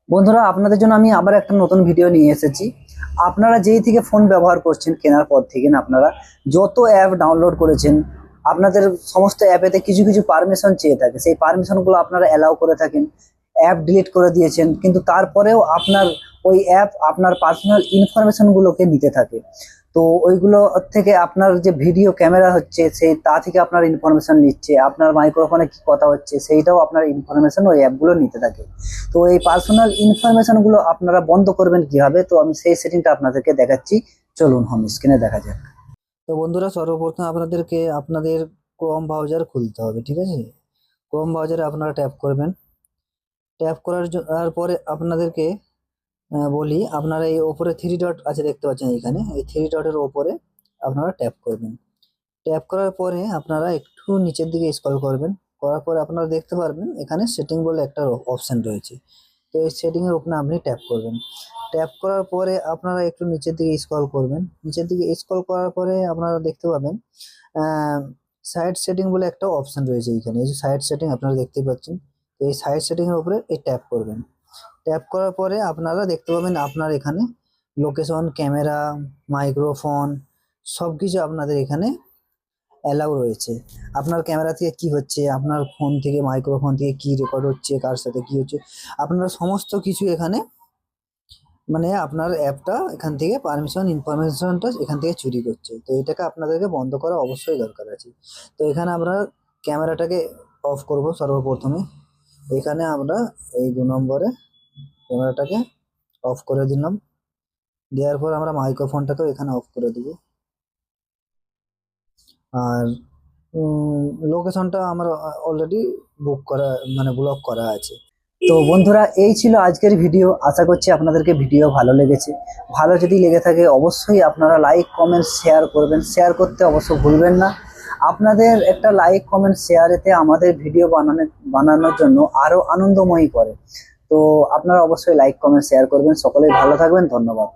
বন্ধুরা, আপনাদের জন্য আমি আবার একটা নতুন ভিডিও নিয়ে এসেছি। আপনারা যেই থেকে ফোন ব্যবহার করছেন কেনার পর থেকে আপনারা যত অ্যাপ ডাউনলোড করেছেন, আপনাদের সমস্ত অ্যাপেতে কিছু কিছু পারমিশন চেয়ে থাকে। সেই পারমিশনগুলো আপনারা অ্যালাউ করে থাকেন, অ্যাপ ডিলিট করে দিয়েছেন, কিন্তু তারপরেও আপনার ওই অ্যাপ আপনার পার্সোনাল ইনফরমেশনগুলোকে নিতে থাকে। তো ওইগুলো থেকে আপনার যে ভিডিও ক্যামেরা হচ্ছে সেই তা থেকে আপনার ইনফরমেশন নিচ্ছে, আপনার মাইক্রোফোনে কি কথা হচ্ছে সেইটাও আপনার ইনফরমেশন ওই অ্যাপগুলো নিতে থাকে। তো এই পার্সোনাল ইনফরমেশন গুলো আপনারা বন্ধ করবেন কিভাবে, তো আমি সেই সেটিংটা আপনাদেরকে দেখাচ্ছি। চলুন হোম স্ক্রিনে দেখা যাক। তো বন্ধুরা, সর্বপ্রথম আপনাদেরকে আপনাদের ক্রোম ব্রাউজার খুলতে হবে, ঠিক আছে? ক্রোম ব্রাউজারে আপনারা ট্যাপ করবেন। ট্যাপ করার পরে আপনাদেরকে বলি, আপনারা এই ওপরে থ্রি ডট আছে দেখতে পাচ্ছেন, এখানে এই থ্রি ডটের ওপরে আপনারা ট্যাপ করবেন। ট্যাপ করার পরে আপনারা একটু নিচের দিকে স্ক্রল করবেন। করার পরে আপনারা দেখতে পারবেন এখানে সেটিং বলে একটা অপশন রয়েছে। তো এই সেটিং এর উপরে আপনি ট্যাপ করবেন। ট্যাপ করার পরে আপনারা একটু নিচের দিকে স্ক্রল করবেন। নিচের দিকে স্ক্রল করার পরে আপনারা দেখতে পাবেন সাইড সেটিং বলে একটা অপশন রয়েছে এখানে। এই যে সাইড সেটিং আপনারা দেখতে পাচ্ছেন, তো এই সাইড সেটিং এর উপরে এই ট্যাপ করবেন। ট্যাপ করার পরে আপনারা দেখতে পাবেন আপনার এখানে লোকেশন, ক্যামেরা, মাইক্রোফোন সবকিছু আপনাদের এখানে অ্যালাউ রয়েছে। আপনার ক্যামেরা থেকে কি হচ্ছে, আপনার ফোন থেকে মাইক্রোফোন থেকে কি রেকর্ড হচ্ছে, কার সাথে কি হচ্ছে, আপনারা সমস্ত কিছু এখানে মানে আপনার অ্যাপটা এখান থেকে ইনফরমেশনটা এখান থেকে চুরি করছে। তো এটাকে আপনাদেরকে বন্ধ করা অবশ্যই দরকার আছে। তো এখানে আমরা ক্যামেরাটাকে অফ করব সর্বপ্রথমে। এখানে আমরা এই 2 নম্বরে ক্যামেরাটাকে অফ করে দিলাম। দেওয়ার পর আমরা মাইক্রোফোনটাকেও এখানে অফ করে দেবো। আর লোকেশনটা আমার অলরেডি বুক করা মানে ব্লক করা আছে। তো বন্ধুরা, এই ছিল আজকের ভিডিও। আশা করছি আপনাদেরকে ভিডিও ভালো লেগেছে। ভালো যদি লেগে থাকে অবশ্যই আপনারা লাইক, কমেন্ট, শেয়ার করবেন। শেয়ার করতে অবশ্য ভুলবেন না। আপনাদের একটা লাইক, কমেন্ট, শেয়ারেতে আমাদের ভিডিও বানানোর জন্য আরো আনন্দময়ী করে। তো আপনারা অবশ্যই লাইক, কমেন্ট, শেয়ার করবেন। সকলেই ভালো থাকবেন। ধন্যবাদ।